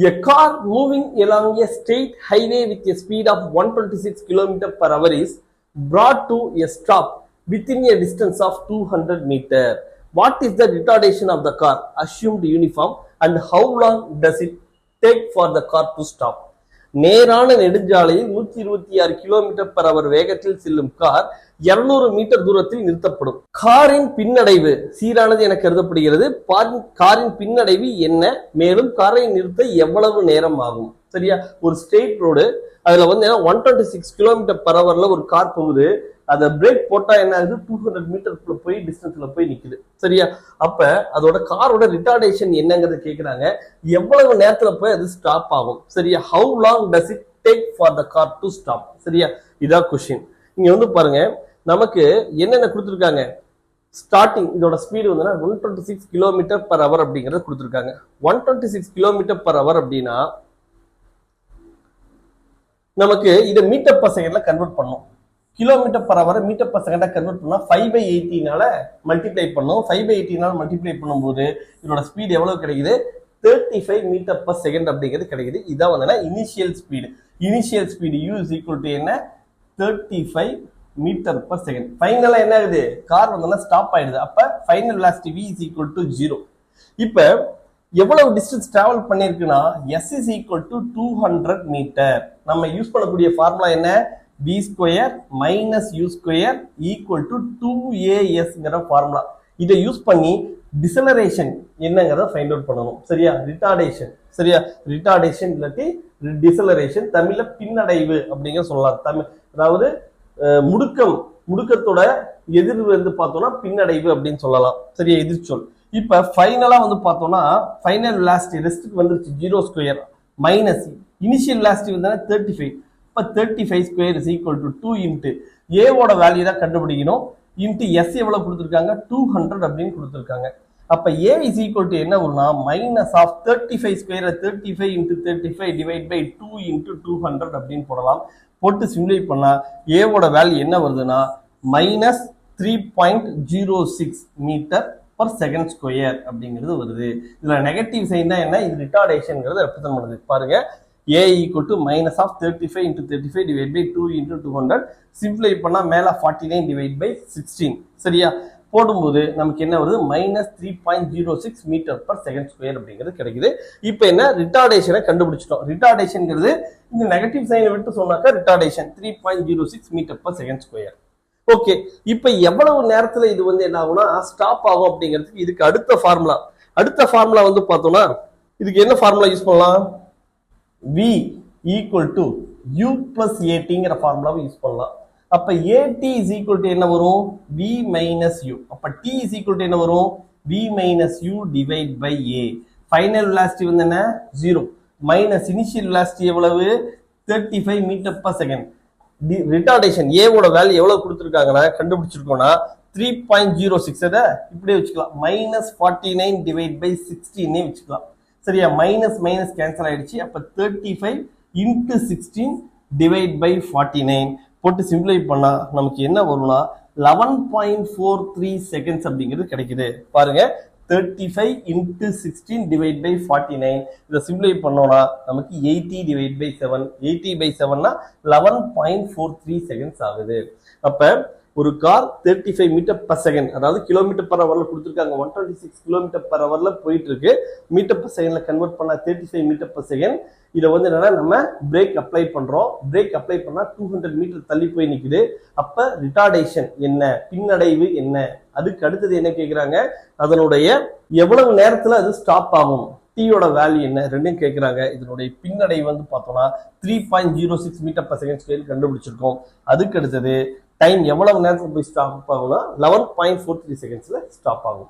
A car moving along a state highway with a speed of 126 km per hour is brought to a stop within a distance of 200 meter. What is the retardation of the car assumed uniform and how long does it take for the car to stop? நேரான நெடுஞ்சாலையில் 126 kilometre per hour வேகத்தில் செல்லும் car 200 metre தூரத்தில் நிறுத்தப்படும். காரின் பின்னடைவு சீரானது என கருதப்படுகிறது. காரின் பின்னடைவு என்ன, மேலும் காரை நிறுத்த எவ்வளவு நேரம் ஆகும்? சரியா, ஒரு ஸ்ட்ரெயிட் ரோடு, அதுல 126 கிலோமீட்டர் பர் அவர்ல ஒரு கார் போகுது. அதை பிரேக் போட்டா என்ன ஆகுது, 200 மீட்டருக்குள்ள போய் டிஸ்டன்ஸ்ல போய் நிக்குது. சரியா, அப்ப அதோட காரோட ரிட்டார்டேஷன் என்னங்கிறத கேக்குறாங்க. எவ்வளவு நேரத்துல போய் அது ஸ்டாப் ஆகும்? சரியா, how long does it take for the car to stop? சரியா, இதான் கொஸ்டின். இங்க பாருங்க, நமக்கு என்னென்ன கொடுத்துருக்காங்க. ஸ்டார்டிங் இதோட ஸ்பீடு 126 கிலோமீட்டர் பர் அவர் அப்படிங்கறத கொடுத்துருக்காங்க. 126 கிலோமீட்டர் பர் அவர் அப்படின்னா நமக்கு இதை மீட்டர் பர் செகண்ட்ல கன்வெர்ட் பண்ணும். Kilometre per hour metre per செகண்டா convert பண்ணா 5/80 மல்டிப்ளை பண்ணும். 5/80 மல்டிப்ளை பண்ணும்போது இதோட ஸ்பீடு எவ்வளவு கிடைக்குது, 35 மீட்டர் பர் செகண்ட் அப்படிங்கிறது கிடைக்குது. இதான் initial speed. Initial speed U is equal to என்ன, 35 மீட்டர் பர் செகண்ட். ஃபைனலா என்ன ஆகுது, கார் ஸ்டாப் ஆயிடுது. அப்ப final velocity V is equal to 0. இப்ப எவ்வளவு டிஸ்டன்ஸ் டிராவல் பண்ணிருக்குன்னா S is equal to 200 மீட்டர். நம்ம யூஸ் பண்ணக்கூடிய ஃபார்முலா என்ன, b square minus u square equal to 2as formula. இதை யூஸ் பண்ணி டிசலரேஷன் என்னங்கிறத ஃபைண்ட் அவுட் பண்ணணும். சரியா, ரிட்டார்டேஷன். சரியா, ரிட்டார்டேஷன் இல்லாட்டி டிசலரேஷன், தமிழ்ல பின்னடைவு அப்படிங்கிற சொல்லலாம். தமிழ் அதாவது முடுக்கத்தோட எதிர் பார்த்தோம்னா பின்னடைவு அப்படின்னு சொல்லலாம். சரியா, எதிர்ச்சொல். இப்ப ஃபைனலா பார்த்தோம்னா ஃபைனல் வெலாசிட்டி ரெஸ்ட்டுக்கு வந்துருச்சு 0 square minus initial velocity 35. 35 square is equal to 2 into ஏவோட வேல்யூ தான் கண்டுபிடிக்கணும். இன்ட்டு எஸ் எவ்வளவு கொடுத்துருக்காங்க, 200 அப்படின்னு கொடுத்துருக்காங்க. அப்ப ஏ இஸ் ஈக்குவல் டு என்ன வரும்னா minus of 35 square 35 into 35 divide by 2 into 200 அப்படின்னு போடலாம். போட்டு சிமுலேட் பண்ணா ஏவோட வேல்யூ என்ன வருதுன்னா minus 3.06 metre per second square அப்படிங்கிறது வருது. இதுல நெகட்டிவ் சைன் தான் என்ன, இது ரிட்டார்டேஷன்ங்கிறது ரெப்ரசென்ட் பண்ணுது. பாருங்க, a equal to minus of 35 into 35 divided by 2 into 200. சிம்பிளை பண்ணா மேல 49 divide by 16. சரியா, போடும்போது நமக்கு என்ன வருது, minus 3.06 metre per second square அப்படிங்கிறது கிடைக்குது. இப்போ என்ன, ரிட்டார்டேஷனை கண்டுபிடிச்சிட்டோம். ரிட்டார்டேஷன்ங்கிறது இந்த நெகட்டிவ் சைனை விட்டு சொன்னாக்கா retardation 3.06 metre per second square. Okay, இப்போ எவ்வளவு நேரத்துல இது என்ன ஆகும்னா ஸ்டாப் ஆகும் அப்படிங்கிறதுக்கு இதுக்கு அடுத்த ஃபார்முலா பார்த்தோம்னா இதுக்கு என்ன ஃபார்முலா யூஸ் பண்ணலாம், V equal to U plus ATங்கிற ஃபார்முலாவை யூஸ் பண்ணலாம். அப்ப AT is equal to என்ன வரும், V minus U. அப்ப T is equal to என்ன வரும், V minus U divide by A. Final velocity என்ன, 0 மைனஸ் இனிஷியல் வெலாசிட்டி எவ்வளவு, 35 மீட்டர் பர் செகண்ட். ரிட்டார்டேஷன் ஏவோட வேல்யூ எவ்வளவு கொடுத்துருக்காங்கன்னா கண்டுபிடிச்சிருக்கோம்னா 3.06. அதை இப்படியே வச்சுக்கலாம், மைனஸ் 49 டிவைட் பை 16 வச்சுக்கலாம். சரியா, மைனஸ் மைனஸ் கேன்சல் ஆயிடுச்சு. அப்ப 35 இன்ட்டு 16 டிவைட் பை 49 போட்டு சிம்பிளை பண்ணா நமக்கு என்ன வரும்னா 11.43 செகண்ட்ஸ் அப்படிங்கிறது கிடைக்குது. பாருங்க, 35 இன்ட்டு 16 டிவைட் பை 49 இதை சிம்பிளை பண்ணோம்னா நமக்கு 80 டிவைட் பை 7. 80 பை 7னா 11.43 செகண்ட்ஸ் ஆகுது. அப்ப ஒரு கார் 35 மீட்டர் பர் செகண்ட், அதாவது கிலோமீட்டர் பர் அவர்ல கொடுத்துருக்காங்க. 126 கிலோமீட்டர் பர் அவர்ல போயிட்டு இருக்கு. மீட்டர் பர் செகண்ட்ல கன்வெர்ட் பண்ணா 35 மீட்டர் பர் செகண்ட். இதை என்னன்னா நம்ம பிரேக் அப்ளை பண்றோம். பிரேக் அப்ளை பண்ணா 200 மீட்டர் தள்ளி போய் நிக்குது. அப்ப ரிட்டார்டேஷன் என்ன, பின்னடைவு என்ன, அதுக்கு அடுத்தது என்ன கேக்குறாங்க, அதனுடைய எவ்வளவு நேரத்துல அது ஸ்டாப் ஆகும், டீயோட வேல்யூ என்ன, ரெண்டும் கேட்கிறாங்க. இதனுடைய பின்னடைவு பார்த்தோம்னா 3.06 மீட்டர் பர் செகண்ட் ஸ்கொயர் கண்டுபிடிச்சிருக்கோம். அதுக்கு அடுத்தது டைம் எவ்வளவு நேரத்துல போய் ஸ்டாப் ஆகும்னா 11.43 செகண்ட்ஸ்ல ஸ்டாப் ஆகும்.